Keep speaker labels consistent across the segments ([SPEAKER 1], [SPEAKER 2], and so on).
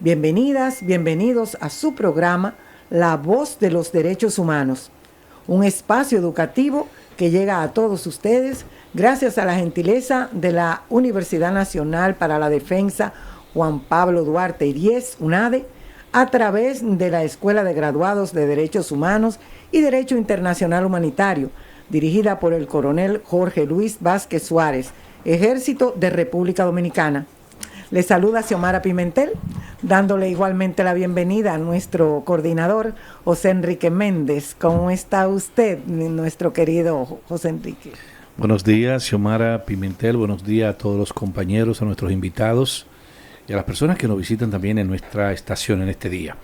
[SPEAKER 1] Bienvenidas, bienvenidos a su programa La Voz de los Derechos Humanos, un espacio educativo que llega a todos ustedes gracias a la gentileza de la Universidad Nacional para la Defensa Juan Pablo Duarte Iríez, UNADE, a través de la Escuela de Graduados de Derechos Humanos y Derecho Internacional Humanitario, dirigida por el coronel Jorge Luis Vázquez Suárez, Ejército de República Dominicana. Les saluda Xiomara Pimentel, dándole igualmente la bienvenida a nuestro coordinador, José Enrique Méndez. ¿Cómo está usted, nuestro querido José Enrique?
[SPEAKER 2] Buenos días, Xiomara Pimentel. Buenos días a todos los compañeros, a nuestros invitados y a las personas que nos visitan también en nuestra estación en este día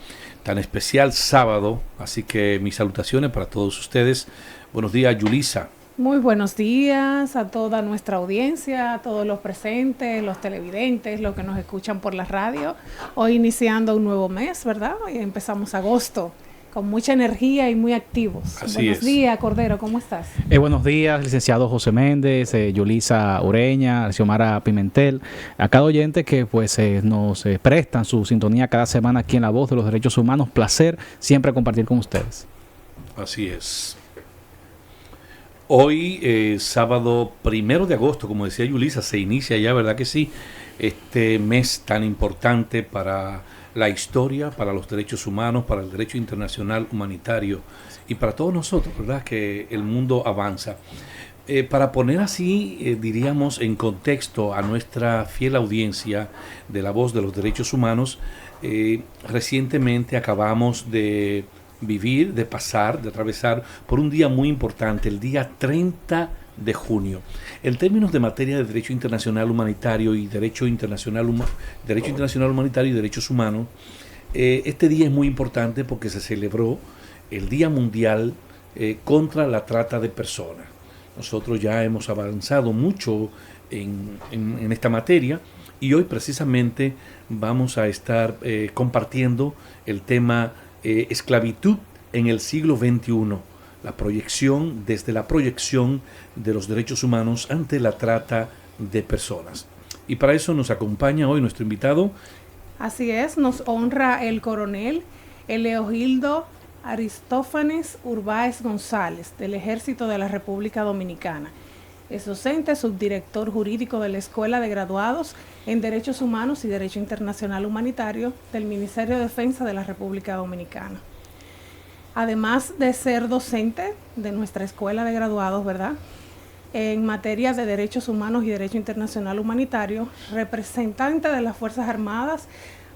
[SPEAKER 2] tan especial sábado. Así que mis salutaciones para todos ustedes. Buenos días, Yulisa.
[SPEAKER 3] Muy buenos días a toda nuestra audiencia, a todos los presentes, los televidentes, los que nos escuchan por la radio. Hoy iniciando un nuevo mes, ¿verdad? Hoy empezamos agosto con mucha energía y muy activos. Buenos días, Cordero, ¿cómo estás?
[SPEAKER 4] Buenos días, licenciado José Méndez, Yulisa Ureña, Xiomara Pimentel, a cada oyente que pues nos prestan su sintonía cada semana aquí en La Voz de los Derechos Humanos. Placer siempre compartir con ustedes.
[SPEAKER 2] Así es. Hoy, sábado 1 de agosto, como decía Yulisa, se inicia ya, ¿verdad que sí? Este mes tan importante para la historia, para los derechos humanos, para el derecho internacional humanitario y para todos nosotros, ¿verdad? Que el mundo avanza. Para poner así, diríamos, en contexto a nuestra fiel audiencia de La Voz de los Derechos Humanos, recientemente acabamos de vivir, de pasar, de atravesar por un día muy importante, el día 30 de junio. En términos de materia de derecho internacional humanitario y derecho internacional humanitario y derechos humanos, este día es muy importante porque se celebró el Día Mundial contra la Trata de Personas. Nosotros ya hemos avanzado mucho en esta materia y hoy precisamente vamos a estar compartiendo el tema esclavitud en el siglo XXI, desde la proyección de los derechos humanos ante la trata de personas. Y para eso nos acompaña hoy nuestro invitado.
[SPEAKER 3] Así es, nos honra el coronel Eleogildo Aristófanes Urbáez González, del Ejército de la República Dominicana. Es docente, subdirector jurídico de la Escuela de Graduados en Derechos Humanos y Derecho Internacional Humanitario del Ministerio de Defensa de la República Dominicana. Además de ser docente de nuestra Escuela de Graduados, ¿verdad?, en materia de Derechos Humanos y Derecho Internacional Humanitario, representante de las Fuerzas Armadas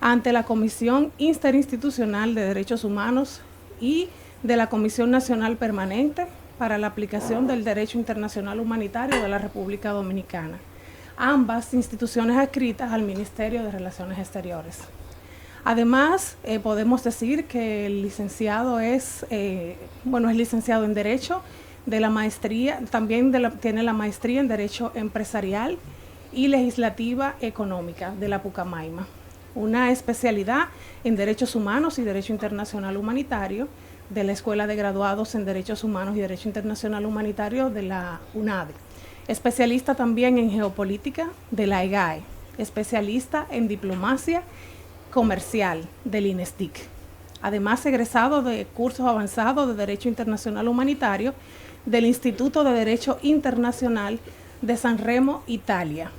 [SPEAKER 3] ante la Comisión Interinstitucional de Derechos Humanos y de la Comisión Nacional Permanente para la aplicación del Derecho Internacional Humanitario de la República Dominicana, ambas instituciones adscritas al Ministerio de Relaciones Exteriores. Además, podemos decir que el licenciado es licenciado en Derecho, de la maestría, también tiene la maestría en Derecho Empresarial y Legislativa Económica de la Pucamaima, una especialidad en Derechos Humanos y Derecho Internacional Humanitario de la Escuela de Graduados en Derechos Humanos y Derecho Internacional Humanitario de la UNADE, especialista también en Geopolítica de la EGAE, especialista en Diplomacia Comercial del INESTIC. Además, egresado de cursos avanzados de Derecho Internacional Humanitario del Instituto de Derecho Internacional de San Remo, Italia,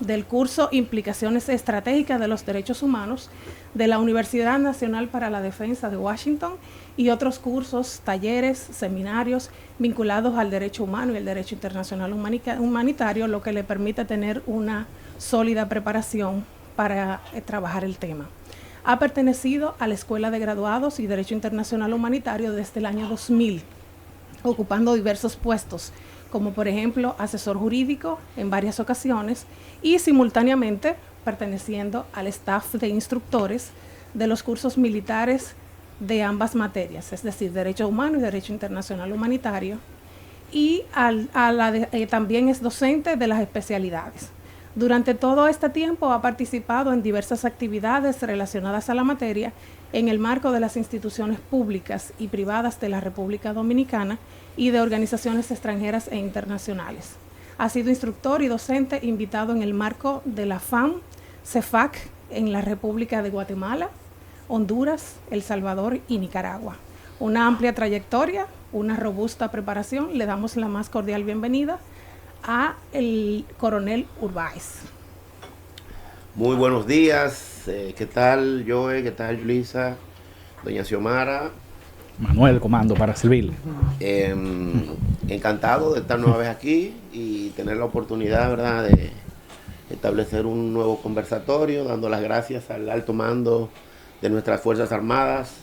[SPEAKER 3] del curso Implicaciones Estratégicas de los Derechos Humanos de la Universidad Nacional para la Defensa de Washington y otros cursos, talleres, seminarios vinculados al derecho humano y el derecho internacional humanitario, lo que le permite tener una sólida preparación para trabajar el tema. Ha pertenecido a la Escuela de Graduados y Derecho Internacional Humanitario desde el año 2000, ocupando diversos puestos, como por ejemplo asesor jurídico en varias ocasiones y simultáneamente perteneciendo al staff de instructores de los cursos militares de ambas materias, es decir, Derecho Humano y Derecho Internacional Humanitario, y también es docente de las especialidades. Durante todo este tiempo ha participado en diversas actividades relacionadas a la materia en el marco de las instituciones públicas y privadas de la República Dominicana y de organizaciones extranjeras e internacionales. Ha sido instructor y docente invitado en el marco de la FAM, CEFAC, en la República de Guatemala, Honduras, El Salvador y Nicaragua. Una amplia trayectoria, una robusta preparación. Le damos la más cordial bienvenida a el coronel Urbáez.
[SPEAKER 5] Muy buenos días, ¿qué tal Joe? ¿Qué tal Yulisa? Doña Xiomara.
[SPEAKER 4] Manuel, comando para servirle.
[SPEAKER 5] Encantado de estar nueva vez aquí y tener la oportunidad, ¿verdad?, de establecer un nuevo conversatorio, dando las gracias al alto mando de nuestras Fuerzas Armadas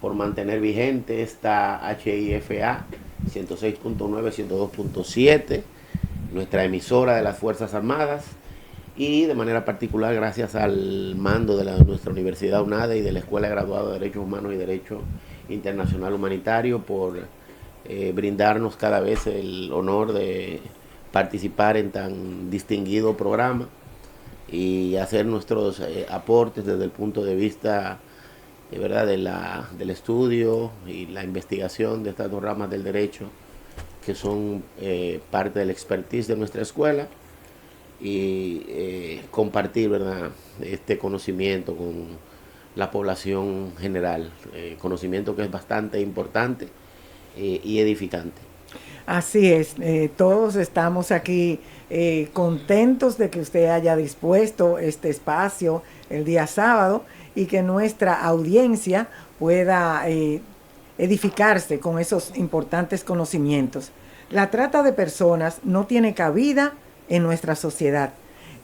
[SPEAKER 5] por mantener vigente esta HIFA 106.9, 102.7, nuestra emisora de las Fuerzas Armadas, y de manera particular gracias al mando de nuestra Universidad UNADE y de la Escuela de Graduados de Derechos Humanos y Derecho Internacional Humanitario por brindarnos cada vez el honor de participar en tan distinguido programa y hacer nuestros aportes desde el punto de vista ¿verdad?, del estudio y la investigación de estas dos ramas del derecho que son parte del expertise de nuestra escuela, y compartir, ¿verdad?, este conocimiento con la población general, conocimiento que es bastante importante y edificante.
[SPEAKER 1] Así es, todos estamos aquí contentos de que usted haya dispuesto este espacio el día sábado y que nuestra audiencia pueda edificarse con esos importantes conocimientos. La trata de personas no tiene cabida en nuestra sociedad.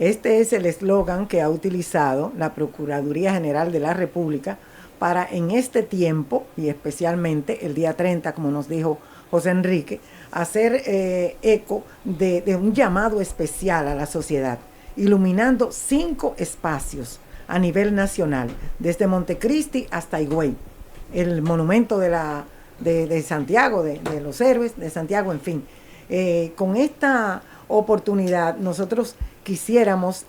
[SPEAKER 1] Este es el eslogan que ha utilizado la Procuraduría General de la República para en este tiempo, y especialmente el día 30, como nos dijo José Enrique, hacer eco de un llamado especial a la sociedad, iluminando 5 espacios a nivel nacional, desde Montecristi hasta Higüey, el monumento de Santiago, de los héroes de Santiago, en fin. Con esta oportunidad nosotros quisiéramos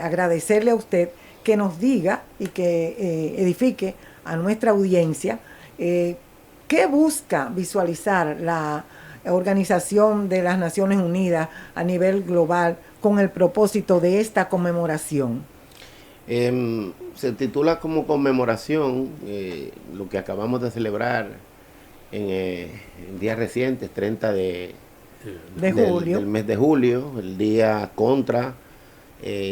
[SPEAKER 1] agradecerle a usted que nos diga y que edifique a nuestra audiencia qué busca visualizar la Organización de las Naciones Unidas a nivel global con el propósito de esta conmemoración.
[SPEAKER 5] Se titula como conmemoración lo que acabamos de celebrar en días recientes, 30 de julio. Del mes de julio, el día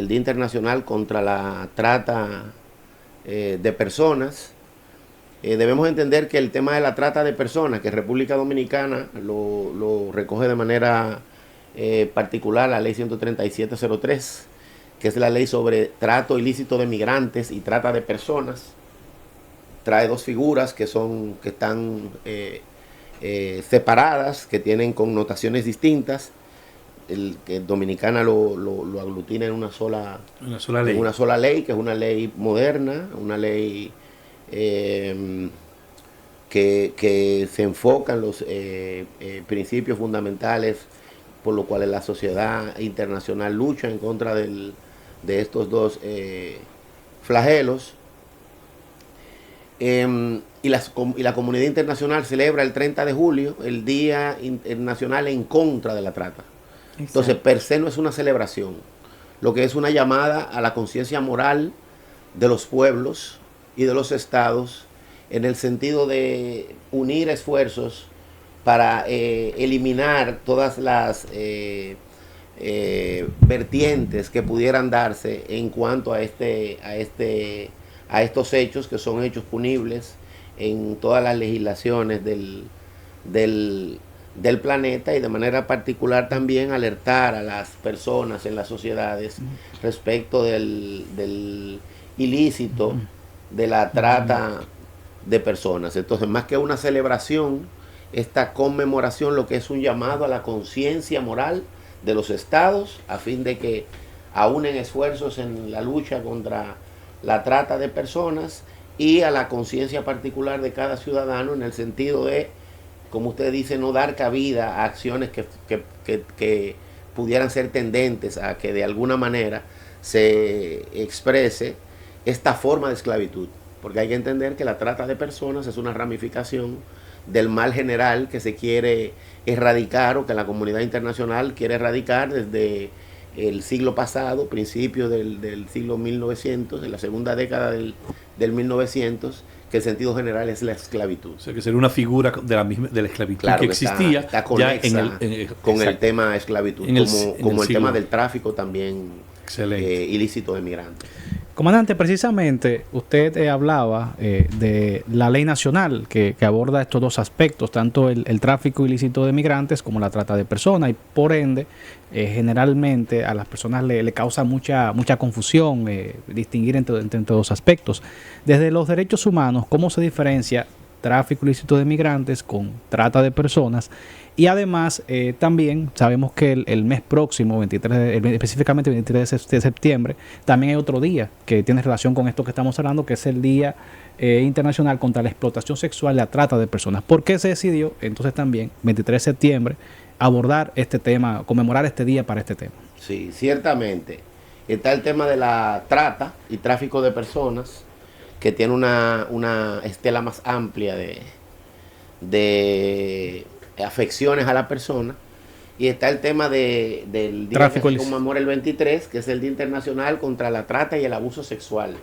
[SPEAKER 5] internacional contra la trata de personas. Debemos entender que el tema de la trata de personas, que República Dominicana lo recoge de manera particular la ley 13703, que es la ley sobre trato ilícito de migrantes y trata de personas, trae 2 figuras que están separadas, que tienen connotaciones distintas. Que Dominicana lo aglutina en una sola ley. En una sola ley, que es una ley moderna, una ley que se enfoca en los principios fundamentales por los cuales la sociedad internacional lucha en contra de estos 2 flagelos. Y la comunidad internacional celebra el 30 de julio el Día Internacional en contra de la trata. Exacto. Entonces, per se no es una celebración, lo que es una llamada a la conciencia moral de los pueblos y de los estados en el sentido de unir esfuerzos para eliminar todas las vertientes que pudieran darse en cuanto a estos hechos, que son hechos punibles en todas las legislaciones del planeta, y de manera particular también alertar a las personas en las sociedades respecto del ilícito de la trata de personas. Entonces, más que una celebración, esta conmemoración lo que es un llamado a la conciencia moral de los estados a fin de que aúnen esfuerzos en la lucha contra la trata de personas, y a la conciencia particular de cada ciudadano en el sentido de, como usted dice, no dar cabida a acciones que pudieran ser tendentes a que de alguna manera se exprese esta forma de esclavitud. Porque hay que entender que la trata de personas es una ramificación del mal general que se quiere erradicar, o que la comunidad internacional quiere erradicar desde el siglo pasado, principios del siglo 1900, en la segunda década del 1900, que en sentido general es la esclavitud.
[SPEAKER 2] O sea, que sería una figura de la esclavitud,
[SPEAKER 5] claro,
[SPEAKER 2] que existía
[SPEAKER 5] está
[SPEAKER 2] ya
[SPEAKER 5] con el tema esclavitud, como el tema del tráfico también ilícito de migrantes.
[SPEAKER 4] Comandante, precisamente usted hablaba de la ley nacional que aborda estos dos aspectos, tanto el tráfico ilícito de migrantes como la trata de personas, y por ende generalmente a las personas le causa mucha confusión distinguir entre dos aspectos. Desde los derechos humanos, ¿cómo se diferencia tráfico ilícito de migrantes con trata de personas? Y además también sabemos que el mes próximo, específicamente el 23 de septiembre, también hay otro día que tiene relación con esto que estamos hablando, que es el Día Internacional contra la Explotación Sexual y la Trata de Personas. ¿Por qué se decidió entonces también, 23 de septiembre, abordar este tema, conmemorar este día para este tema?
[SPEAKER 5] Sí, ciertamente. Está el tema de la trata y tráfico de personas, que tiene una estela más amplia de afecciones a la persona, y está el tema del día que se conmemora el 23, que es el Día Internacional contra la Trata y el Abuso Sexual.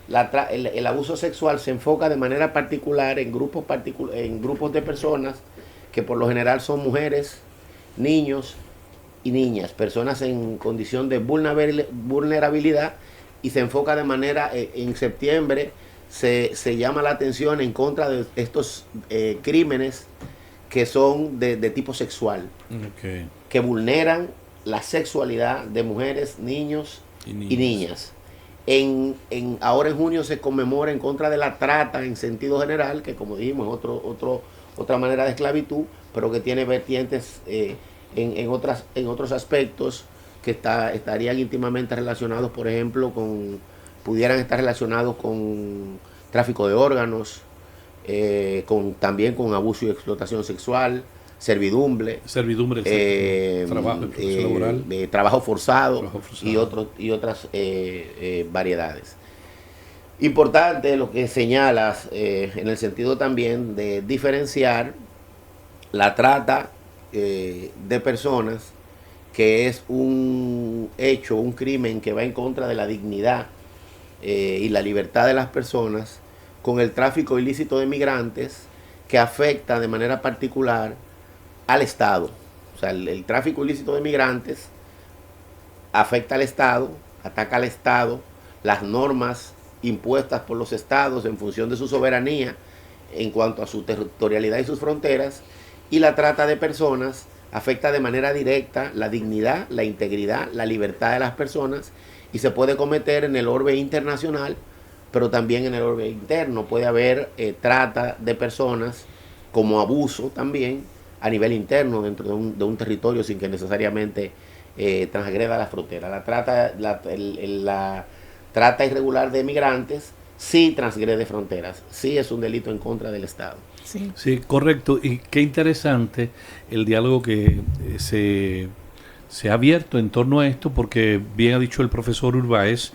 [SPEAKER 5] El abuso sexual se enfoca de manera particular en grupos de personas que por lo general son mujeres, niños y niñas, personas en condición de vulnerabilidad, y se enfoca de manera, en septiembre se llama la atención en contra de estos crímenes que son de tipo sexual, que vulneran la sexualidad de mujeres, niños y niñas. Ahora en junio se conmemora en contra de la trata en sentido general, que como dijimos es otra manera de esclavitud, pero que tiene vertientes en otros aspectos que estarían íntimamente relacionados, por ejemplo, pudieran estar relacionados con tráfico de órganos, también con abuso y explotación sexual, servidumbre, trabajo forzado y otras variedades. Importante lo que señalas en el sentido también de diferenciar la trata de personas, que es un hecho, un crimen que va en contra de la dignidad y la libertad de las personas, con el tráfico ilícito de migrantes, que afecta de manera particular al Estado. O sea, el tráfico ilícito de migrantes afecta al Estado, ataca al Estado, las normas impuestas por los estados en función de su soberanía en cuanto a su territorialidad y sus fronteras, y la trata de personas afecta de manera directa la dignidad, la integridad, la libertad de las personas, y se puede cometer en el orbe internacional, pero también en el orbe interno. Puede haber trata de personas como abuso también a nivel interno dentro de un territorio, sin que necesariamente transgreda la frontera. La trata irregular de migrantes sí transgrede fronteras, sí es un delito en contra del Estado.
[SPEAKER 2] Sí, correcto. Y qué interesante el diálogo que se ha abierto en torno a esto, porque bien ha dicho el profesor Urbáez,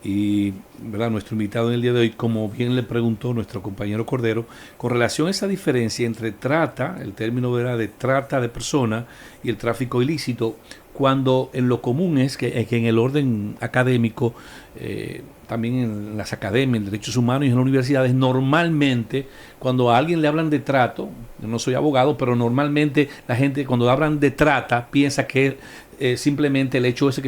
[SPEAKER 2] y ¿verdad? Nuestro invitado en el día de hoy, como bien le preguntó nuestro compañero Cordero, con relación a esa diferencia entre trata, el término de trata de personas, y el tráfico ilícito, cuando en lo común es que en el orden académico, también en las academias, en derechos humanos y en las universidades, normalmente cuando a alguien le hablan de trato, yo no soy abogado, pero normalmente la gente cuando hablan de trata piensa que simplemente el hecho ese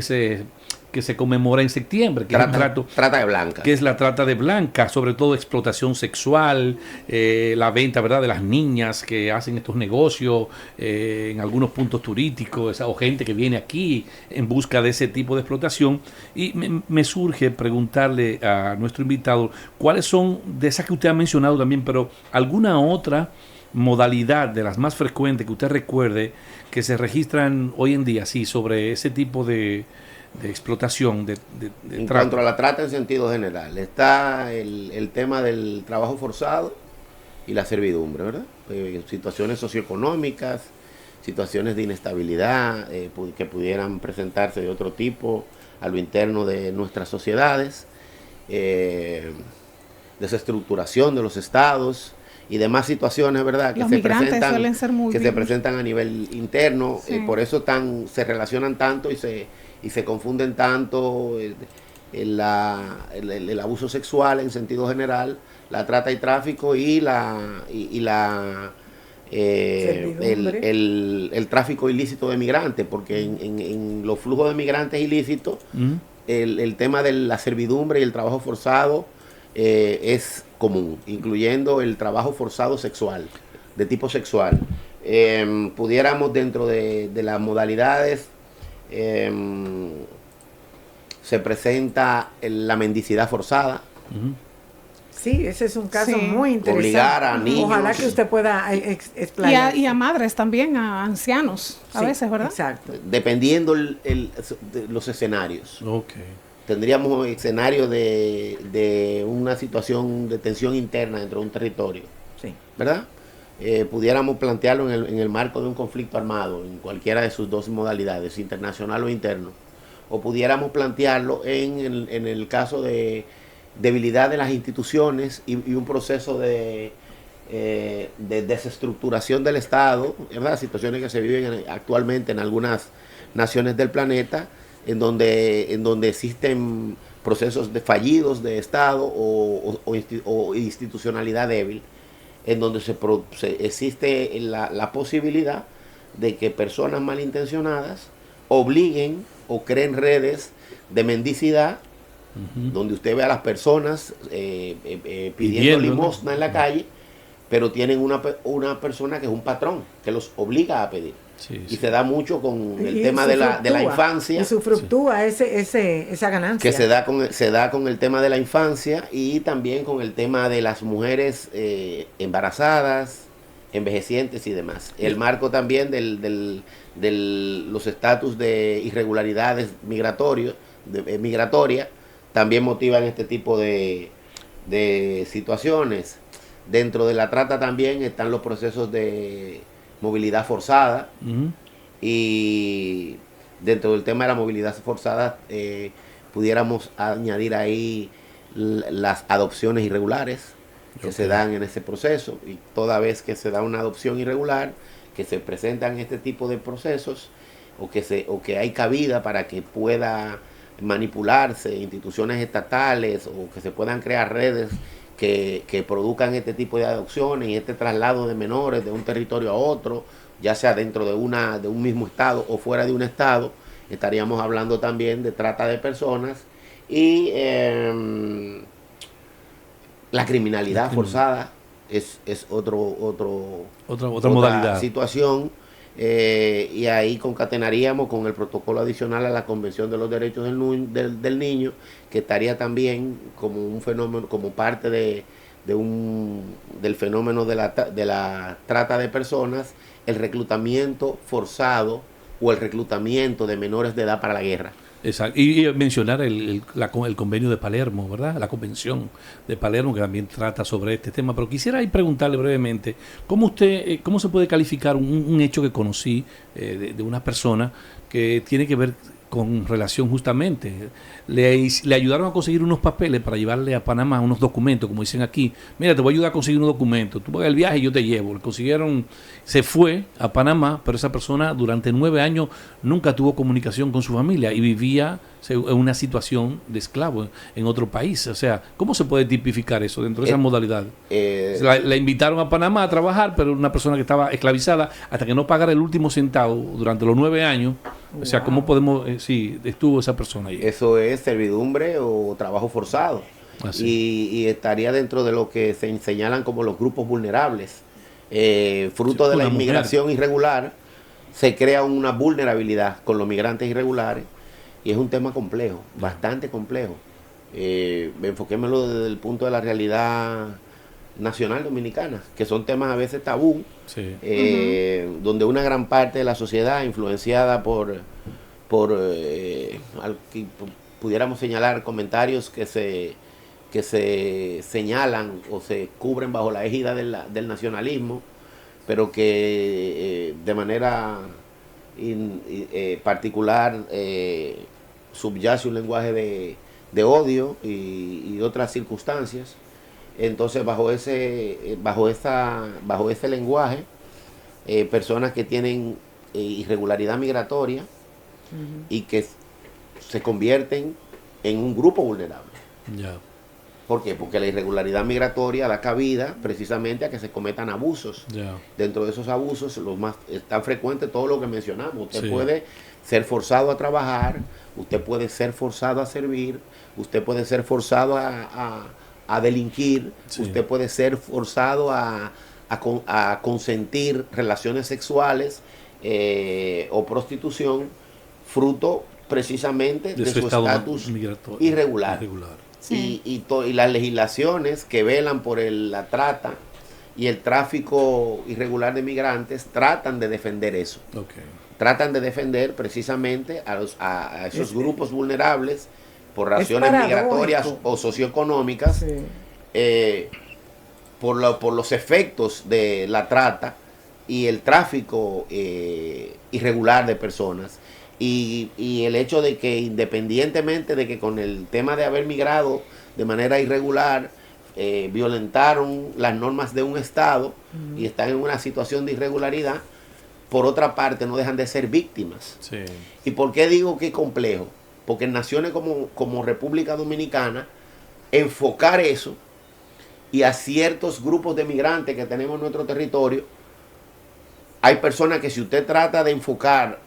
[SPEAKER 2] que se conmemora en septiembre, que
[SPEAKER 5] trata de blancas,
[SPEAKER 2] que es la trata de blancas, sobre todo explotación sexual, la venta, ¿verdad?, de las niñas que hacen estos negocios en algunos puntos turísticos, o gente que viene aquí en busca de ese tipo de explotación. Y me surge preguntarle a nuestro invitado cuáles son, de esas que usted ha mencionado también, pero alguna otra modalidad de las más frecuentes que usted recuerde que se registran hoy en día, sí, sobre ese tipo de explotación, de
[SPEAKER 5] en cuanto a la trata en sentido general. Está el tema del trabajo forzado y la servidumbre, ¿verdad? Situaciones socioeconómicas, situaciones de inestabilidad que pudieran presentarse de otro tipo a lo interno de nuestras sociedades, desestructuración de los estados y demás situaciones, ¿verdad?, que se presentan a nivel interno, por eso se relacionan tanto y y se confunden tanto el abuso sexual en sentido general, la trata y tráfico y el tráfico ilícito de migrantes, porque en los flujos de migrantes ilícitos el tema de la servidumbre y el trabajo forzado es común, incluyendo el trabajo forzado sexual, de tipo sexual. Pudiéramos dentro de las modalidades, se presenta la mendicidad forzada.
[SPEAKER 1] Sí, ese es un caso muy interesante.
[SPEAKER 5] Obligar a niños.
[SPEAKER 1] Ojalá que usted pueda explayar.
[SPEAKER 3] Y a madres también, a ancianos, a veces, ¿verdad?
[SPEAKER 1] Exacto.
[SPEAKER 5] Dependiendo de los escenarios.
[SPEAKER 2] Okay.
[SPEAKER 5] Tendríamos escenarios de una situación de tensión interna dentro de un territorio.
[SPEAKER 1] Sí.
[SPEAKER 5] ¿Verdad? Pudiéramos plantearlo en el marco de un conflicto armado, en cualquiera de sus dos modalidades, internacional o interno. O pudiéramos plantearlo en el caso de debilidad de las instituciones y un proceso de desestructuración del Estado, ¿verdad? Situaciones que se viven actualmente en algunas naciones del planeta, en donde existen procesos fallidos de Estado o institucionalidad débil, en donde existe la posibilidad de que personas malintencionadas obliguen o creen redes de mendicidad, donde usted ve a las personas pidiendo limosna en la calle, pero tienen una persona que es un patrón, que los obliga a pedir. Y se da mucho con el tema de la infancia.
[SPEAKER 1] Y usufructúa esa ganancia.
[SPEAKER 5] Que se da con el tema de la infancia y también con el tema de las mujeres embarazadas, envejecientes y demás. El marco también de los estatus de irregularidades migratorias también motivan este tipo de situaciones. Dentro de la trata también están los procesos de movilidad forzada, y dentro del tema de la movilidad forzada pudiéramos añadir ahí las adopciones irregulares que se dan en ese proceso, y toda vez que se da una adopción irregular, que se presentan este tipo de procesos, o que hay cabida para que pueda manipularse instituciones estatales, o que se puedan crear redes que produzcan este tipo de adopciones y este traslado de menores de un territorio a otro, ya sea dentro de un mismo estado o fuera de un estado, estaríamos hablando también de trata de personas. Y la criminalidad forzada es otra modalidad, situación, y ahí concatenaríamos con el protocolo adicional a la Convención de los Derechos del Niño, que estaría también como un fenómeno, como parte del fenómeno de la trata de personas, el reclutamiento forzado o el reclutamiento de menores de edad para la guerra.
[SPEAKER 2] Exacto. Y mencionar el convenio de Palermo, ¿verdad? La convención de Palermo, que también trata sobre este tema. Pero quisiera ahí preguntarle brevemente, ¿cómo se puede calificar un hecho que conocí de una persona que tiene que ver con relación justamente? Le ayudaron a conseguir unos papeles para llevarle a Panamá unos documentos, como dicen aquí. Mira, te voy a ayudar a conseguir unos documentos. Tú pagas el viaje y yo te llevo. Le consiguieron, se fue a Panamá, pero esa persona durante 9 años nunca tuvo comunicación con su familia y vivía en una situación de esclavo en otro país. O sea, ¿cómo se puede tipificar eso dentro de esa modalidad? La invitaron a Panamá a trabajar, pero una persona que estaba esclavizada hasta que no pagara el último centavo durante los 9 años. O sea, ¿cómo podemos, estuvo esa persona ahí?
[SPEAKER 5] Eso es servidumbre o trabajo forzado. Y estaría dentro de lo que se señalan como los grupos vulnerables. Fruto de la inmigración irregular, se crea una vulnerabilidad con los migrantes irregulares, y es un tema complejo, bastante complejo. Enfoquémoslo desde el punto de la realidad nacional dominicana, que son temas a veces tabú, donde una gran parte de la sociedad, influenciada por pudiéramos señalar comentarios que se señalan o se cubren bajo la égida del nacionalismo, pero que de manera particular subyace un lenguaje de odio y otras circunstancias. Entonces bajo ese lenguaje, personas que tienen irregularidad migratoria y que se convierten en un grupo vulnerable.
[SPEAKER 2] Ya.
[SPEAKER 5] ¿Por qué? Porque la irregularidad migratoria da cabida precisamente a que se cometan abusos.
[SPEAKER 2] Ya.
[SPEAKER 5] Dentro de esos abusos, los más tan frecuentes, todo lo que mencionamos. Usted
[SPEAKER 2] Sí.
[SPEAKER 5] puede ser forzado a trabajar, usted puede ser forzado a servir, usted puede ser forzado a delinquir,
[SPEAKER 2] Sí.
[SPEAKER 5] usted puede ser forzado a consentir relaciones sexuales o prostitución, fruto precisamente de su
[SPEAKER 2] estado
[SPEAKER 5] estatus
[SPEAKER 2] migratorio
[SPEAKER 5] irregular.
[SPEAKER 3] Sí.
[SPEAKER 5] Y las legislaciones que velan por la trata y el tráfico irregular de migrantes tratan de defender eso.
[SPEAKER 2] Okay.
[SPEAKER 5] Tratan de defender precisamente a esos grupos vulnerables por razones
[SPEAKER 1] paradójico.
[SPEAKER 5] migratorias o socioeconómicas,
[SPEAKER 1] Sí.
[SPEAKER 5] por los efectos de la trata y el tráfico irregular de personas. Y el hecho de que independientemente de que con el tema de haber migrado de manera irregular, violentaron las normas de un Estado y están en una situación de irregularidad, por otra parte no dejan de ser víctimas.
[SPEAKER 2] Sí.
[SPEAKER 5] ¿Y por qué digo que es complejo? Porque en naciones como República Dominicana, enfocar eso y a ciertos grupos de migrantes que tenemos en nuestro territorio, hay personas que si usted trata de enfocar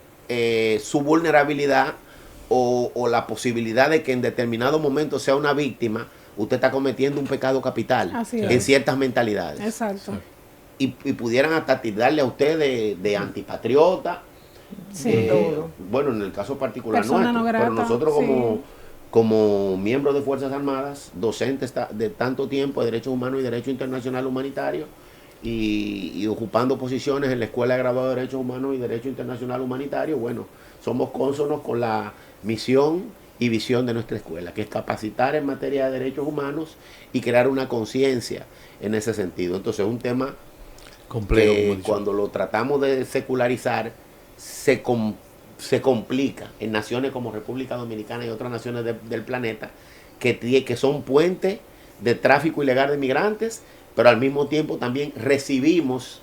[SPEAKER 5] su vulnerabilidad o la posibilidad de que en determinado momento sea una víctima, usted está cometiendo un pecado capital
[SPEAKER 3] Así
[SPEAKER 5] en
[SPEAKER 3] es.
[SPEAKER 5] ciertas mentalidades.
[SPEAKER 3] Exacto.
[SPEAKER 5] Y pudieran hasta tildarle a usted de antipatriota.
[SPEAKER 3] Sí.
[SPEAKER 1] Todo.
[SPEAKER 5] Bueno, en el caso particular
[SPEAKER 3] Persona
[SPEAKER 5] nuestro,
[SPEAKER 3] no grata,
[SPEAKER 5] pero nosotros
[SPEAKER 3] sí.
[SPEAKER 5] como miembros de Fuerzas Armadas, docentes de tanto tiempo de Derechos Humanos y Derecho Internacional Humanitario, y ocupando posiciones en la Escuela de Graduados de Derechos Humanos y Derecho Internacional Humanitario, bueno, somos cónsonos con la misión y visión de nuestra escuela, que es capacitar en materia de derechos humanos y crear una conciencia en ese sentido. Entonces es un tema
[SPEAKER 2] Complejo, como
[SPEAKER 5] que
[SPEAKER 2] he dicho.
[SPEAKER 5] cuando lo tratamos de secularizar se complica en naciones como República Dominicana y otras naciones del planeta que son puentes de tráfico ilegal de migrantes, pero al mismo tiempo también recibimos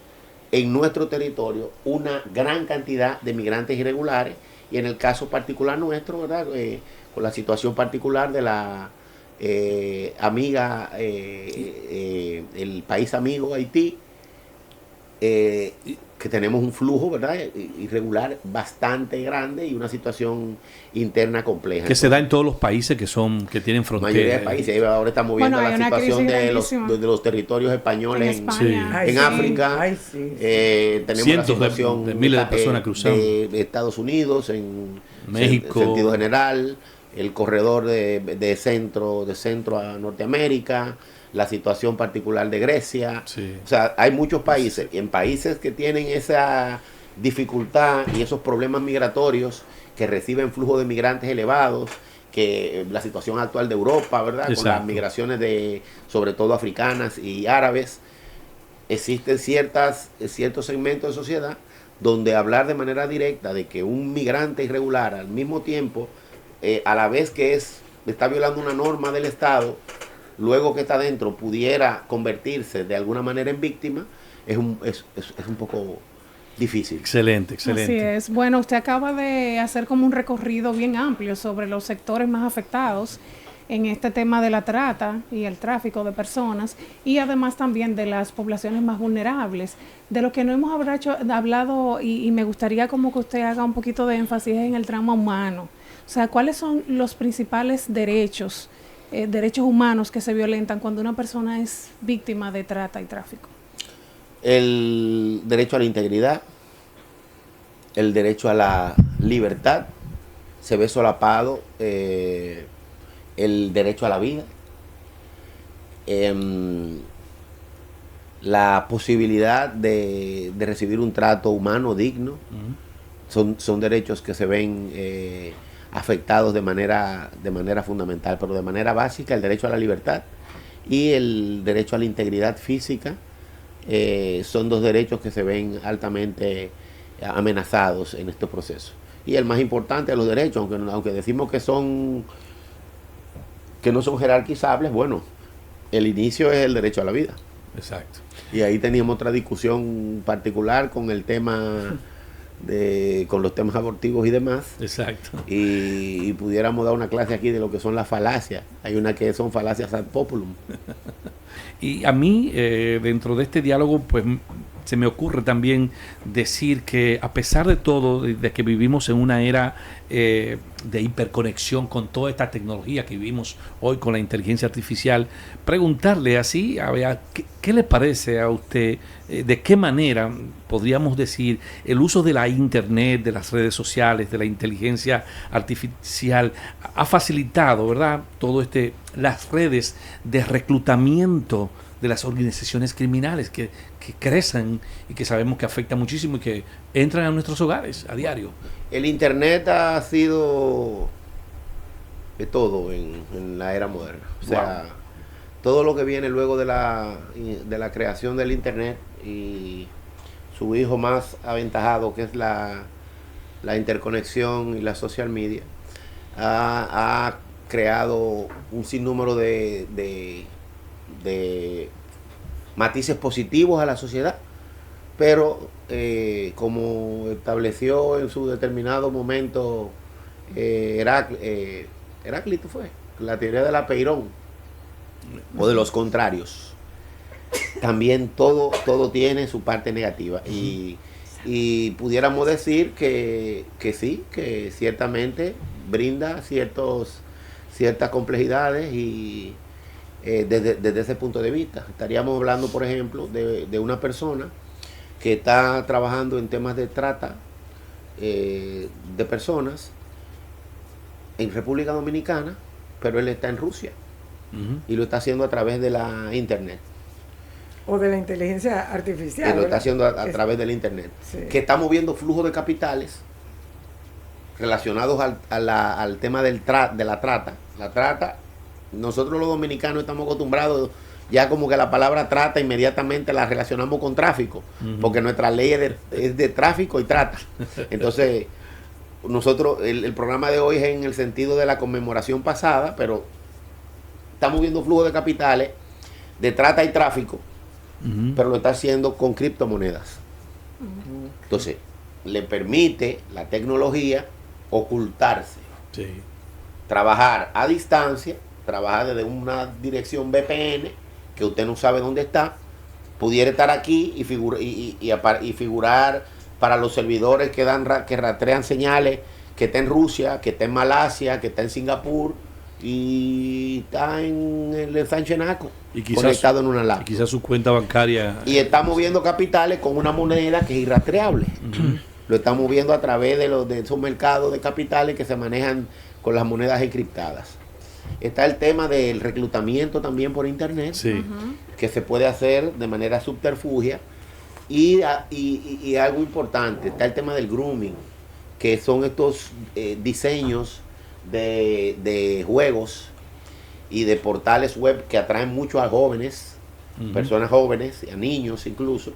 [SPEAKER 5] en nuestro territorio una gran cantidad de migrantes irregulares, y en el caso particular nuestro, ¿verdad? Con la situación particular de la amiga, el país amigo Haití, que tenemos un flujo, ¿verdad?, irregular bastante grande y una situación interna compleja.
[SPEAKER 2] Que se da en todos los países que tienen
[SPEAKER 5] La mayoría de
[SPEAKER 2] fronteras.
[SPEAKER 5] países. Ahora estamos viendo
[SPEAKER 3] Bueno, hay
[SPEAKER 5] la
[SPEAKER 3] una
[SPEAKER 5] situación
[SPEAKER 3] crisis
[SPEAKER 5] de
[SPEAKER 3] grandísima.
[SPEAKER 5] los territorios españoles
[SPEAKER 3] En España.
[SPEAKER 1] Ay,
[SPEAKER 5] en
[SPEAKER 1] sí.
[SPEAKER 5] África.
[SPEAKER 1] Ay, sí.
[SPEAKER 5] Tenemos
[SPEAKER 2] Cientos
[SPEAKER 5] la situación
[SPEAKER 2] de miles de personas cruzando.
[SPEAKER 5] de Estados Unidos, en
[SPEAKER 2] México.
[SPEAKER 5] en sentido general, el corredor de centro a Norteamérica, la situación particular de Grecia.
[SPEAKER 2] Sí.
[SPEAKER 5] O sea, hay muchos países, y en países que tienen esa dificultad y esos problemas migratorios, que reciben flujo de migrantes elevados, que la situación actual de Europa, ¿verdad?, con las
[SPEAKER 2] Exacto.
[SPEAKER 5] migraciones sobre todo africanas y árabes, existen ciertos segmentos de sociedad donde hablar de manera directa de que un migrante irregular, al mismo tiempo, a la vez que está violando una norma del Estado, luego que está dentro pudiera convertirse de alguna manera en víctima, es un poco difícil.
[SPEAKER 2] Excelente, excelente.
[SPEAKER 3] Así es. Bueno, usted acaba de hacer como un recorrido bien amplio sobre los sectores más afectados en este tema de la trata y el tráfico de personas, y además también de las poblaciones más vulnerables. De lo que no hemos hablado y me gustaría como que usted haga un poquito de énfasis en el tramo humano. O sea, ¿cuáles son los principales derechos humanos que se violentan cuando una persona es víctima de trata y tráfico?
[SPEAKER 5] El derecho a la integridad, el derecho a la libertad, se ve solapado el derecho a la vida, la posibilidad de recibir un trato humano digno. Son derechos que se ven afectados de manera fundamental, pero de manera básica el derecho a la libertad y el derecho a la integridad física son dos derechos que se ven altamente amenazados en este proceso. Y el más importante de los derechos, aunque decimos que no son jerarquizables, bueno, el inicio es el derecho a la vida.
[SPEAKER 2] Exacto.
[SPEAKER 5] Y ahí teníamos otra discusión particular con el tema con los temas abortivos y demás.
[SPEAKER 2] Exacto.
[SPEAKER 5] Y pudiéramos dar una clase aquí de lo que son las falacias. Hay una que son falacias ad populum.
[SPEAKER 2] Y a mí, dentro de este diálogo, pues se me ocurre también decir que a pesar de todo, de que vivimos en una era de hiperconexión con toda esta tecnología que vivimos hoy con la inteligencia artificial, preguntarle así, a ver, ¿qué le parece a usted? ¿De qué manera podríamos decir el uso de la internet, de las redes sociales, de la inteligencia artificial ha facilitado, ¿verdad? Todo las redes de reclutamiento de las organizaciones criminales que crecen y que sabemos que afectan muchísimo y que entran a nuestros hogares a diario.
[SPEAKER 5] El internet ha sido de todo en la era moderna. O sea, todo lo que viene luego de la creación del internet y su hijo más aventajado, que es la interconexión y la social media, ha creado un sinnúmero de matices positivos a la sociedad, pero como estableció en su determinado momento Heráclito, fue la teoría del apeirón o de los contrarios, también todo tiene su parte negativa y pudiéramos decir que sí, que ciertamente brinda ciertas complejidades y desde ese punto de vista. Estaríamos hablando, por ejemplo, de una persona que está trabajando en temas de trata de personas en República Dominicana, pero él está en Rusia y lo está haciendo a través de la internet.
[SPEAKER 1] O de la inteligencia artificial.
[SPEAKER 5] Y lo está haciendo a través del internet. Sí. Que está moviendo flujos de capitales relacionados al tema de la trata. La trata, nosotros los dominicanos estamos acostumbrados ya como que la palabra trata inmediatamente la relacionamos con tráfico, porque nuestra ley es de tráfico y trata. Entonces, nosotros, el programa de hoy es en el sentido de la conmemoración pasada, pero estamos viendo flujos de capitales de trata y tráfico, pero lo está haciendo con criptomonedas. Entonces, le permite la tecnología ocultarse, trabajar a distancia, trabajar desde una dirección VPN que usted no sabe dónde está, pudiera estar aquí y figurar para los servidores que rastrean señales, que está en Rusia, que está en Malasia, que está en Singapur y está en el San Chenaco, conectado en una laptop.
[SPEAKER 2] Y quizás su cuenta bancaria.
[SPEAKER 5] Y está moviendo capitales con una moneda que es irrastreable. Lo está moviendo a través de esos mercados de capitales que se manejan con las monedas encriptadas. Está el tema del reclutamiento también por internet, que se puede hacer de manera subterfugia. Y algo importante, está el tema del grooming, que son estos diseños de juegos y de portales web que atraen mucho a jóvenes, personas jóvenes, a niños incluso,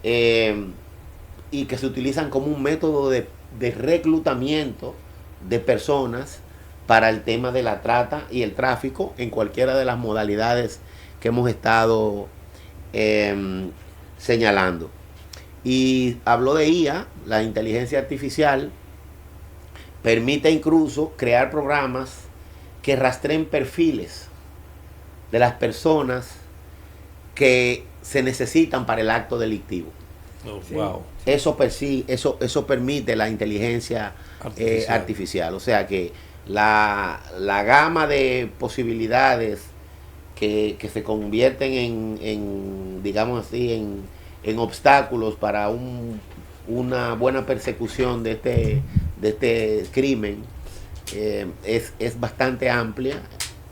[SPEAKER 5] y que se utilizan como un método de reclutamiento de personas para el tema de la trata y el tráfico en cualquiera de las modalidades que hemos estado señalando. Y habló de IA, la inteligencia artificial permite incluso crear programas que rastreen perfiles de las personas que se necesitan para el acto delictivo.
[SPEAKER 2] Wow.
[SPEAKER 5] Eso permite la inteligencia artificial. O sea que la gama de posibilidades que se convierten en digamos así, en obstáculos para una buena persecución de este crimen es bastante amplia,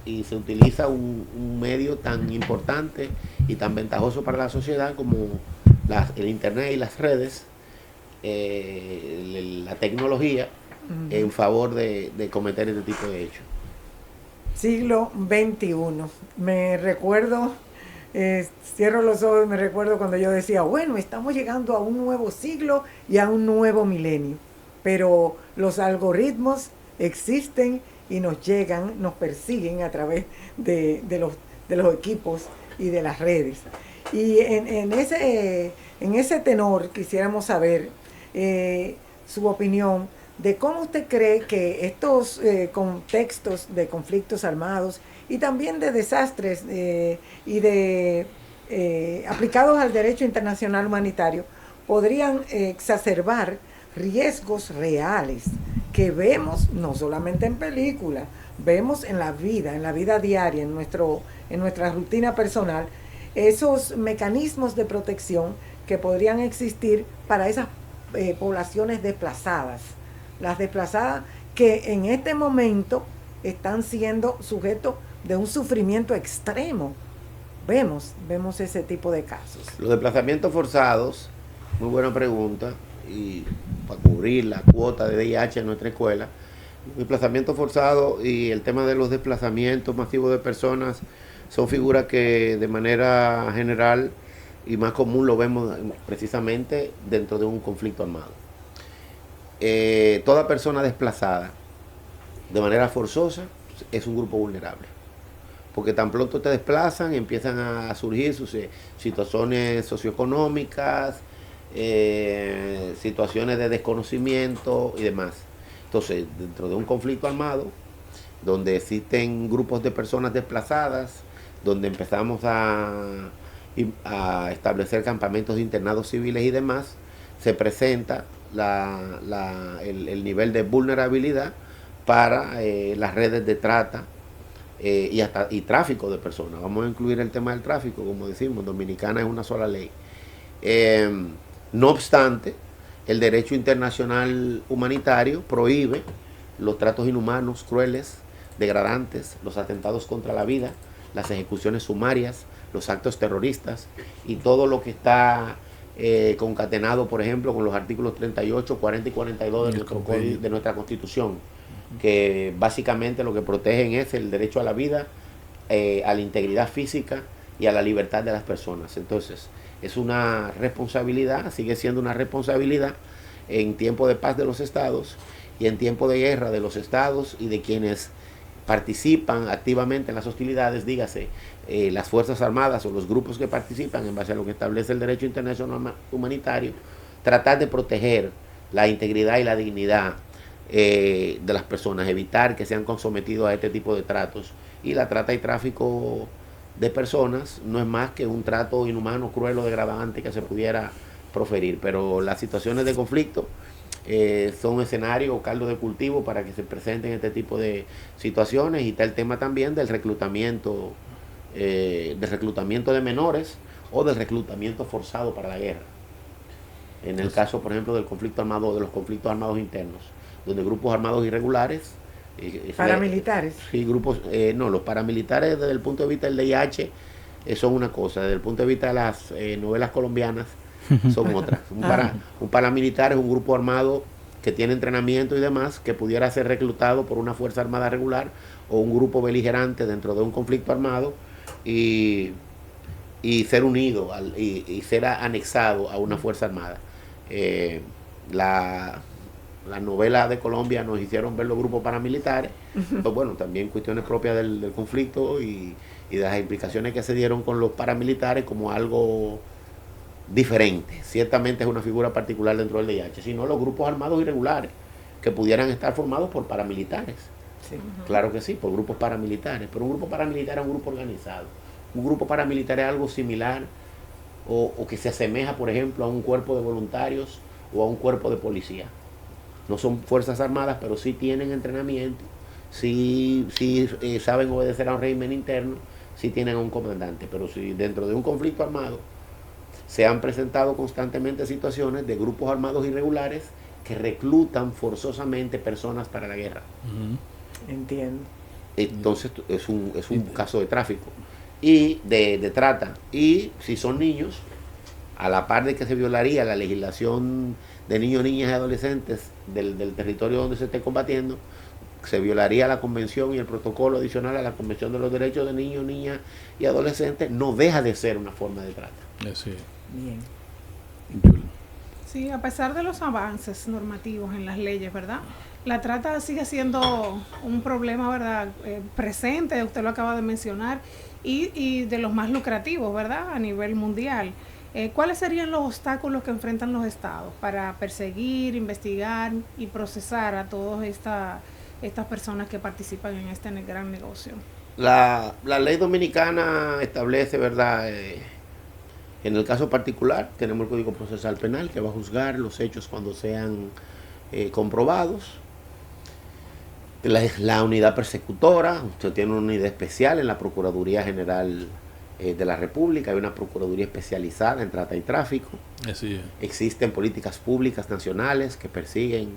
[SPEAKER 5] y se utiliza un medio tan importante y tan ventajoso para la sociedad como el internet y las redes, la tecnología, en favor de cometer este tipo de hechos.
[SPEAKER 1] Siglo XXI. Me recuerdo, cierro los ojos y me recuerdo cuando yo decía, bueno, estamos llegando a un nuevo siglo y a un nuevo milenio. Pero los algoritmos existen y nos llegan, nos persiguen a través de los equipos y de las redes. Y en ese tenor quisiéramos saber, su opinión de cómo usted cree que estos contextos de conflictos armados y también de desastres y de aplicados al derecho internacional humanitario podrían exacerbar riesgos reales que vemos no solamente en películas, vemos en la vida diaria, en nuestra rutina personal, esos mecanismos de protección que podrían existir para esas poblaciones desplazadas. Las desplazadas que en este momento están siendo sujetos de un sufrimiento extremo. Vemos ese tipo de casos.
[SPEAKER 5] Los desplazamientos forzados, muy buena pregunta, y para cubrir la cuota de VIH en nuestra escuela, los desplazamientos forzados y el tema de los desplazamientos masivos de personas son figuras que de manera general y más común lo vemos precisamente dentro de un conflicto armado. Toda persona desplazada de manera forzosa es un grupo vulnerable, porque tan pronto te desplazan empiezan a surgir sus situaciones socioeconómicas, situaciones de desconocimiento y demás. Entonces, dentro de un conflicto armado, donde existen grupos de personas desplazadas, donde empezamos a establecer campamentos de internados civiles y demás, se presenta el nivel de vulnerabilidad para las redes de trata y tráfico de personas. Vamos a incluir el tema del tráfico, como decimos, Dominicana es una sola ley. No obstante, el derecho internacional humanitario prohíbe los tratos inhumanos, crueles, degradantes, los atentados contra la vida, las ejecuciones sumarias, los actos terroristas y todo lo que está concatenado, por ejemplo, con los artículos 38, 40 y 42 de nuestra Constitución, que básicamente lo que protegen es el derecho a la vida, a la integridad física y a la libertad de las personas. Entonces, es una responsabilidad, sigue siendo una responsabilidad en tiempo de paz de los estados y en tiempo de guerra de los estados y de quienes participan activamente en las hostilidades, dígase, las Fuerzas Armadas o los grupos que participan en base a lo que establece el derecho internacional humanitario, tratar de proteger la integridad y la dignidad de las personas, evitar que sean sometidos a este tipo de tratos. Y la trata y tráfico de personas no es más que un trato inhumano, cruel o degradante que se pudiera proferir, pero las situaciones de conflicto son escenario o caldo de cultivo para que se presenten este tipo de situaciones. Y está el tema también del reclutamiento de menores o del reclutamiento forzado para la guerra. En el caso, por ejemplo, del conflicto armado, de los conflictos armados internos, donde grupos armados irregulares,
[SPEAKER 1] paramilitares.
[SPEAKER 5] Sí, grupos, no, los paramilitares desde el punto de vista del DIH son una cosa, desde el punto de vista de las novelas colombianas son otras. Un paramilitar es un grupo armado que tiene entrenamiento y demás, que pudiera ser reclutado por una fuerza armada regular o un grupo beligerante dentro de un conflicto armado y ser unido y ser anexado a una fuerza armada. La novela de Colombia nos hicieron ver los grupos paramilitares, pues bueno, también cuestiones propias del conflicto y de las implicaciones que se dieron con los paramilitares como algo diferente. Ciertamente es una figura particular dentro del DIH, sino los grupos armados irregulares que pudieran estar formados por paramilitares. Sí. Claro que sí, por grupos paramilitares, pero un grupo paramilitar es un grupo organizado. Un grupo paramilitar es algo similar o que se asemeja, por ejemplo, a un cuerpo de voluntarios o a un cuerpo de policía. No son fuerzas armadas, pero sí tienen entrenamiento, sí saben obedecer a un régimen interno, sí tienen a un comandante. Pero si dentro de un conflicto armado se han presentado constantemente situaciones de grupos armados irregulares que reclutan forzosamente personas para la guerra.
[SPEAKER 1] Entiendo.
[SPEAKER 5] Entonces es un caso de tráfico y de trata. Y si son niños, a la par de que se violaría la legislación de niños, niñas y adolescentes del territorio donde se esté combatiendo, se violaría la convención y el protocolo adicional a la Convención de los Derechos de Niños, Niñas y Adolescentes, no deja de ser una forma de trata.
[SPEAKER 2] Sí.
[SPEAKER 1] Bien.
[SPEAKER 3] Sí, a pesar de los avances normativos en las leyes, ¿verdad? La trata sigue siendo un problema, ¿verdad? Presente, usted lo acaba de mencionar, y de los más lucrativos, ¿verdad? A nivel mundial. ¿Cuáles serían los obstáculos que enfrentan los estados para perseguir, investigar y procesar a todas estas personas que participan en este gran negocio?
[SPEAKER 5] La ley dominicana establece, ¿verdad? En el caso particular, tenemos el Código Procesal Penal que va a juzgar los hechos cuando sean comprobados. La unidad persecutora, usted tiene una unidad especial en la Procuraduría General de la República, hay una Procuraduría especializada en trata y tráfico.
[SPEAKER 2] Así es.
[SPEAKER 5] Existen políticas públicas nacionales que persiguen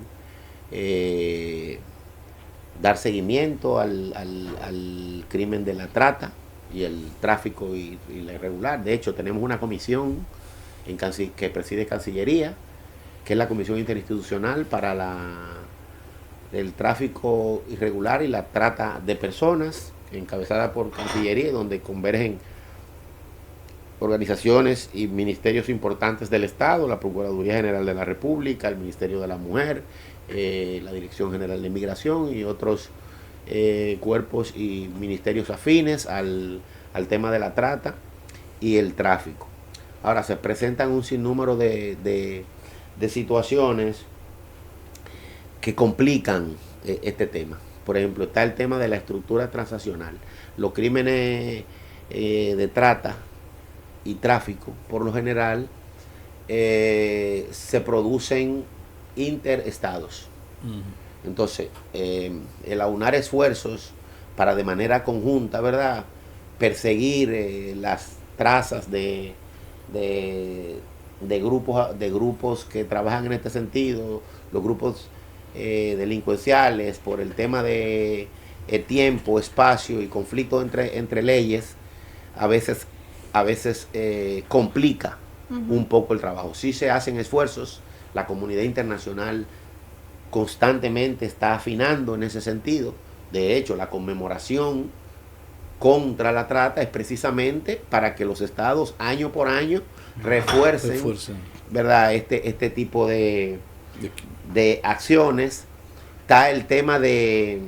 [SPEAKER 5] dar seguimiento al crimen de la trata y el tráfico y la irregular. De hecho, tenemos una comisión que preside Cancillería, que es la Comisión Interinstitucional para el tráfico irregular y la trata de personas, encabezada por Cancillería, donde convergen organizaciones y ministerios importantes del Estado, la Procuraduría General de la República, el Ministerio de la Mujer, la Dirección General de Migración y otros cuerpos y ministerios afines al tema de la trata y el tráfico. Ahora, se presentan un sinnúmero de situaciones que complican este tema. Por ejemplo, está el tema de la estructura transaccional. Los crímenes de trata y tráfico, por lo general, se producen interestados. Entonces, el aunar esfuerzos para de manera conjunta, ¿verdad?, perseguir las trazas de grupos que trabajan en este sentido, los grupos delincuenciales, por el tema de tiempo, espacio y conflicto entre leyes, a veces complica un poco el trabajo. Sí se hacen esfuerzos, la comunidad internacional constantemente está afinando en ese sentido. De hecho, la conmemoración contra la trata es precisamente para que los estados año por año refuercen. ¿Verdad? Este tipo de acciones. Está el tema de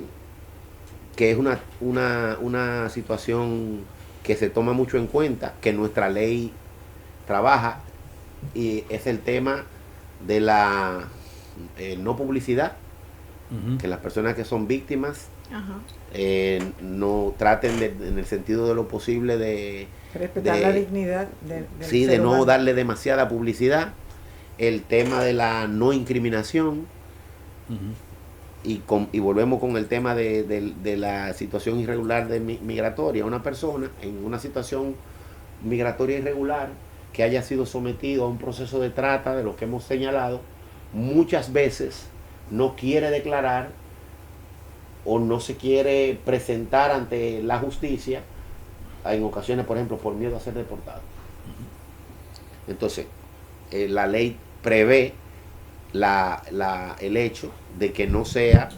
[SPEAKER 5] que es una situación que se toma mucho en cuenta, que nuestra ley trabaja, y es el tema de la no publicidad, que las personas que son víctimas no traten en el sentido de lo posible de
[SPEAKER 1] respetar la dignidad
[SPEAKER 5] de no darle demasiada publicidad. El tema de la no incriminación, y volvemos con el tema de la situación irregular migratoria. Una persona en una situación migratoria irregular que haya sido sometido a un proceso de trata, de lo que hemos señalado, muchas veces no quiere declarar o no se quiere presentar ante la justicia, en ocasiones, por ejemplo, por miedo a ser deportado. Entonces, la ley prevé el hecho de que no sea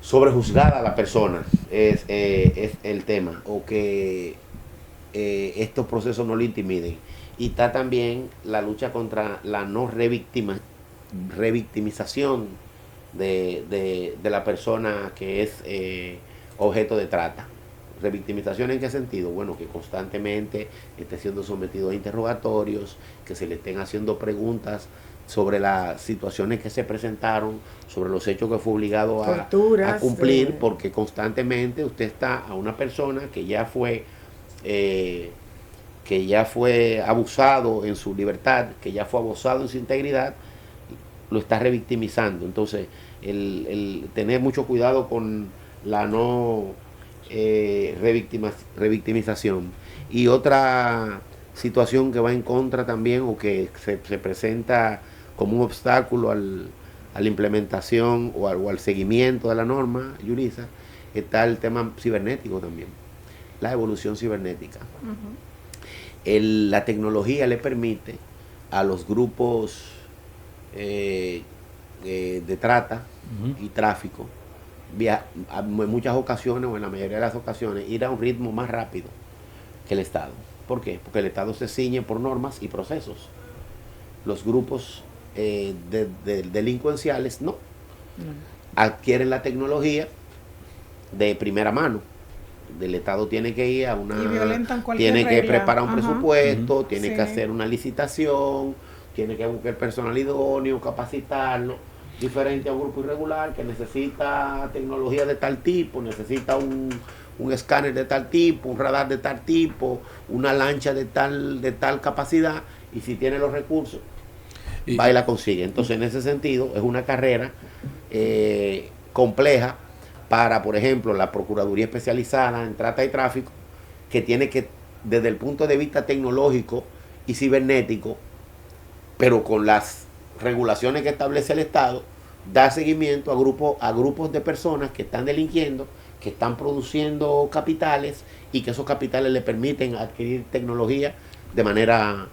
[SPEAKER 5] sobrejuzgada la persona, es el tema, o que estos procesos no le intimiden. Y está también la lucha contra la no revictimización de la persona que es objeto de trata. ¿Revictimización en qué sentido? Bueno, que constantemente esté siendo sometido a interrogatorios, que se le estén haciendo preguntas sobre las situaciones que se presentaron, sobre los hechos que fue obligado a cumplir, porque constantemente usted está a una persona que ya fue abusado en su libertad, que ya fue abusado en su integridad, lo está revictimizando. Entonces, el tener mucho cuidado con la no revictimización. Y otra situación que va en contra también, o que se presenta como un obstáculo a la implementación o al seguimiento de la norma, Yulisa, está el tema cibernético también, la evolución cibernética. La tecnología le permite a los grupos de trata y tráfico, en muchas ocasiones, o en la mayoría de las ocasiones, ir a un ritmo más rápido que el Estado. ¿Por qué? Porque el Estado se ciñe por normas y procesos. Los grupos delincuenciales no. Adquieren la tecnología de primera mano, el Estado tiene que ir a una...
[SPEAKER 3] Y violentan cualquier
[SPEAKER 5] tiene que
[SPEAKER 3] regla.
[SPEAKER 5] preparar un
[SPEAKER 3] Ajá.
[SPEAKER 5] presupuesto, tiene
[SPEAKER 3] Sí.
[SPEAKER 5] que hacer una licitación, tiene que buscar personal idóneo, capacitarlo, diferente a un grupo irregular que necesita tecnología de tal tipo, necesita un escáner de tal tipo, un radar de tal tipo, una lancha de tal capacidad, y si tiene los recursos, va y la consigue. Entonces, en ese sentido, es una carrera compleja para, por ejemplo, la Procuraduría Especializada en Trata y Tráfico, que tiene que, desde el punto de vista tecnológico y cibernético, pero con las regulaciones que establece el Estado, dar seguimiento a grupos de personas que están delinquiendo, que están produciendo capitales, y que esos capitales le permiten adquirir tecnología de manera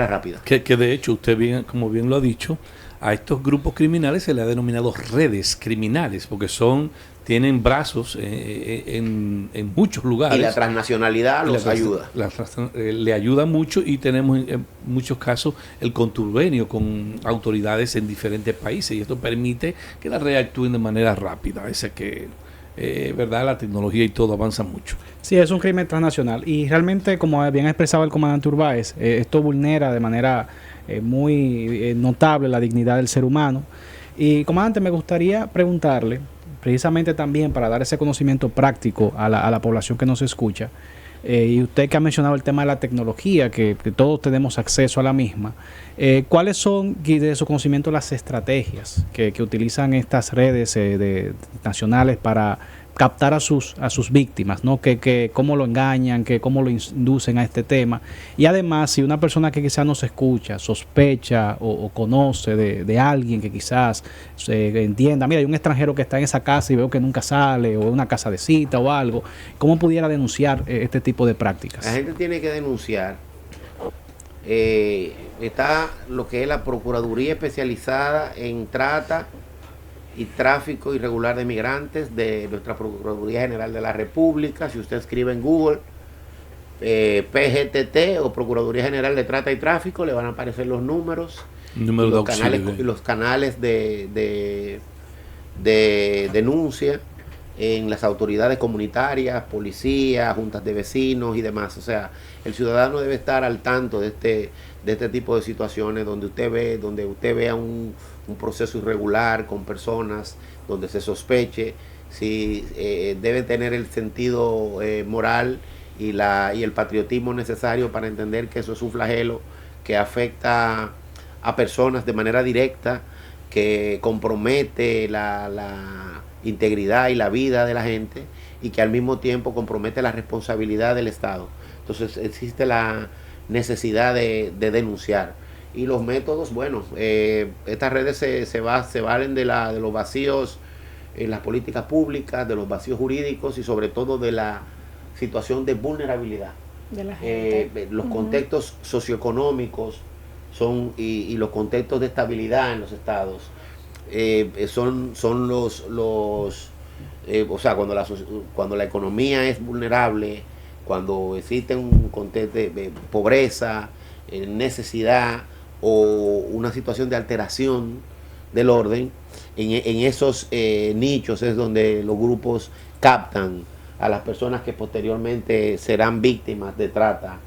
[SPEAKER 5] rápida.
[SPEAKER 2] Que de hecho, usted bien, como bien lo ha dicho, a estos grupos criminales se le ha denominado redes criminales, porque tienen brazos en muchos lugares.
[SPEAKER 5] Y la transnacionalidad los ayuda.
[SPEAKER 2] Le ayuda mucho, y tenemos en muchos casos el contubernio con autoridades en diferentes países, y esto permite que las redes actúen de manera rápida. ¿Verdad? La tecnología y todo avanza mucho.
[SPEAKER 4] Sí, es un crimen transnacional, y realmente, como bien ha expresado el comandante Urbáez, esto vulnera de manera muy notable la dignidad del ser humano. Y, comandante, me gustaría preguntarle, precisamente también para dar ese conocimiento práctico a la población que nos escucha, y usted que ha mencionado el tema de la tecnología, que todos tenemos acceso a la misma, ¿cuáles son, de su conocimiento, las estrategias que utilizan estas redes nacionales para captar a sus víctimas, ¿no? Que cómo lo engañan, que cómo lo inducen a este tema? Y además, si una persona que quizás nos escucha, sospecha o conoce de alguien que quizás entienda, mira, hay un extranjero que está en esa casa y veo que nunca sale, o una casa de cita o algo, ¿cómo pudiera denunciar este tipo de prácticas?
[SPEAKER 5] La gente tiene que denunciar. Está lo que es la Procuraduría Especializada en Trata y Tráfico Irregular de Migrantes de nuestra Procuraduría General de la República. Si usted escribe en Google PGTT o Procuraduría General de Trata y Tráfico, le van a aparecer los números, los canales de denuncia en las autoridades comunitarias, policías, juntas de vecinos y demás. O sea, el ciudadano debe estar al tanto de este tipo de situaciones donde usted vea un proceso irregular con personas, donde se sospeche, si debe tener el sentido moral y el patriotismo necesario para entender que eso es un flagelo que afecta a personas de manera directa, que compromete la integridad y la vida de la gente, y que al mismo tiempo compromete la responsabilidad del Estado. Entonces existe la necesidad de denunciar. Y los métodos, bueno, estas redes se valen de los vacíos en las políticas públicas, de los vacíos jurídicos, y sobre todo de la situación de vulnerabilidad
[SPEAKER 3] de la gente.
[SPEAKER 5] Los contextos socioeconómicos y los contextos de estabilidad en los estados son los o sea, cuando la economía es vulnerable, cuando existe un contexto de pobreza, necesidad o una situación de alteración del orden, en esos nichos es donde los grupos captan a las personas que posteriormente serán víctimas de trata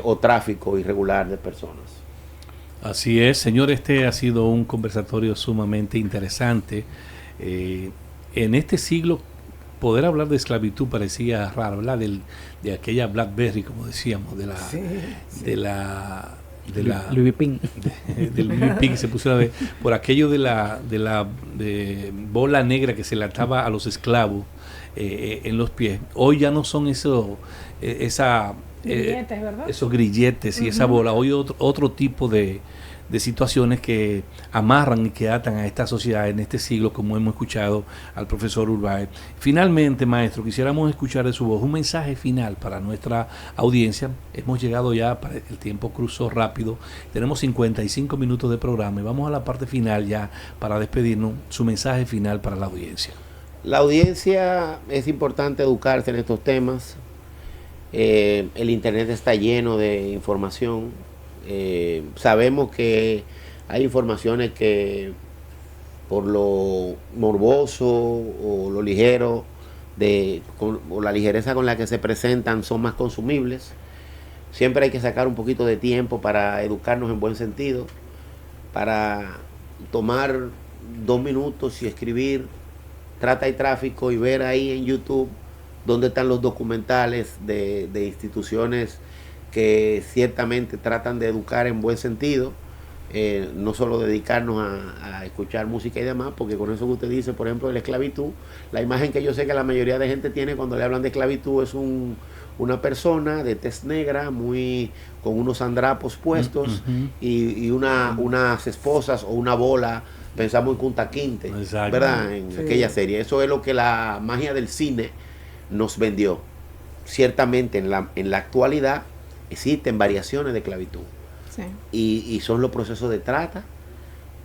[SPEAKER 5] o tráfico irregular de personas.
[SPEAKER 2] Así es, señor, este ha sido un conversatorio sumamente interesante. En este siglo, poder hablar de esclavitud parecía raro, ¿verdad? De aquella BlackBerry, como decíamos, del
[SPEAKER 4] Louis Vuitton.
[SPEAKER 2] Del Louis Vuitton que se puso por aquello de la bola negra que se le ataba a los esclavos en los pies. Hoy ya no son
[SPEAKER 3] grilletes, ¿verdad?
[SPEAKER 2] Esos grilletes y esa bola. Hoy otro tipo de situaciones que amarran y que atan a esta sociedad en este siglo, como hemos escuchado al profesor Urbáez. Finalmente, maestro, quisiéramos escuchar de su voz un mensaje final para nuestra audiencia. Hemos llegado ya, el tiempo cruzó rápido, tenemos 55 minutos de programa y vamos a la parte final ya para despedirnos. Su mensaje final para la audiencia.
[SPEAKER 5] La audiencia, es importante educarse en estos temas. El internet está lleno de información. Sabemos que hay informaciones que por lo morboso o lo ligero o la ligereza con la que se presentan son más consumibles. Siempre hay que sacar un poquito de tiempo para educarnos en buen sentido, para tomar 2 minutos y escribir Trata y Tráfico y ver ahí en YouTube dónde están los documentales de instituciones que ciertamente tratan de educar en buen sentido, no solo dedicarnos a escuchar música y demás, porque con eso que usted dice, por ejemplo, de la esclavitud, la imagen que yo sé que la mayoría de gente tiene cuando le hablan de esclavitud es una persona de tez negra, con unos andrapos puestos y unas esposas o una bola, pensamos en Kunta Kinte, ¿verdad? En aquella serie. Eso es lo que la magia del cine nos vendió. Ciertamente en la actualidad existen variaciones de esclavitud. Sí. Y son los procesos de trata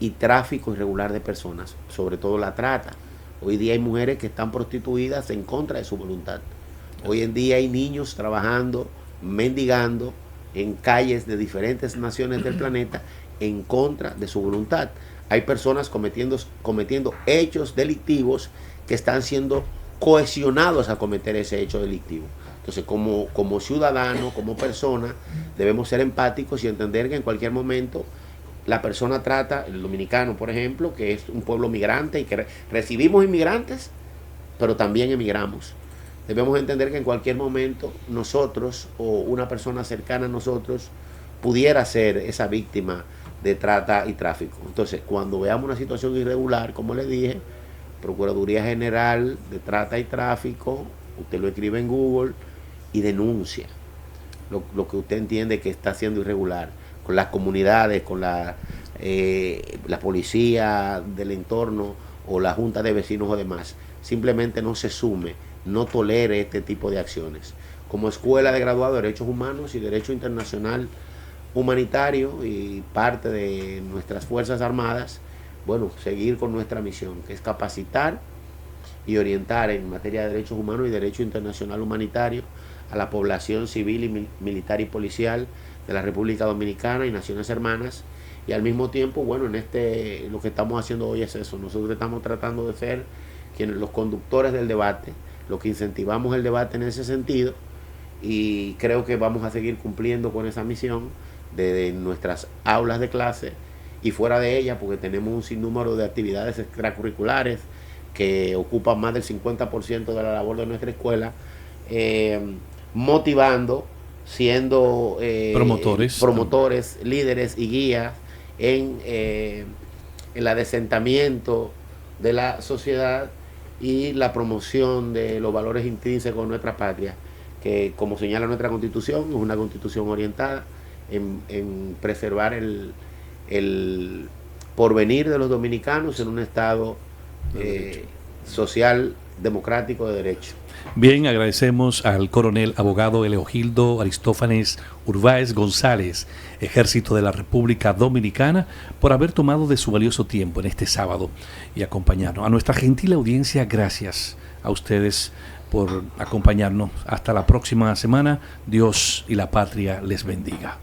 [SPEAKER 5] y tráfico irregular de personas, sobre todo la trata. Hoy día hay mujeres que están prostituidas en contra de su voluntad. Hoy en día hay niños trabajando, mendigando en calles de diferentes naciones del planeta en contra de su voluntad. Hay personas cometiendo hechos delictivos que están siendo cohesionados a cometer ese hecho delictivo. Entonces, como ciudadano, como persona, debemos ser empáticos y entender que en cualquier momento la persona trata, el dominicano, por ejemplo, que es un pueblo migrante y que recibimos inmigrantes, pero también emigramos. Debemos entender que en cualquier momento nosotros o una persona cercana a nosotros pudiera ser esa víctima de trata y tráfico. Entonces, cuando veamos una situación irregular, como les dije, Procuraduría General de Trata y Tráfico, usted lo escribe en Google y denuncia lo que usted entiende que está siendo irregular, con las comunidades, con la policía del entorno o la junta de vecinos o demás. Simplemente no se sume, no tolere este tipo de acciones. Como Escuela de Graduados de Derechos Humanos y Derecho Internacional Humanitario y parte de nuestras Fuerzas Armadas, bueno, seguir con nuestra misión, que es capacitar y orientar en materia de derechos humanos y derecho internacional humanitario a la población civil y militar y policial de la República Dominicana y Naciones Hermanas. Y al mismo tiempo, bueno, lo que estamos haciendo hoy es eso. Nosotros estamos tratando de ser los conductores del debate, los que incentivamos el debate en ese sentido, y creo que vamos a seguir cumpliendo con esa misión de nuestras aulas de clase y fuera de ellas, porque tenemos un sinnúmero de actividades extracurriculares que ocupan más del 50% de la labor de nuestra escuela, motivando, siendo promotores, líderes y guías en el adesentamiento de la sociedad y la promoción de los valores intrínsecos de nuestra patria, que, como señala nuestra Constitución, es una Constitución orientada en preservar el porvenir de los dominicanos en un Estado social, democrático, de derecho.
[SPEAKER 2] Bien, agradecemos al coronel abogado Eleogildo Aristófanes Urbáez González, Ejército de la República Dominicana, por haber tomado de su valioso tiempo en este sábado y acompañarnos. A nuestra gentil audiencia, gracias a ustedes por acompañarnos. Hasta la próxima semana. Dios y la patria les bendiga.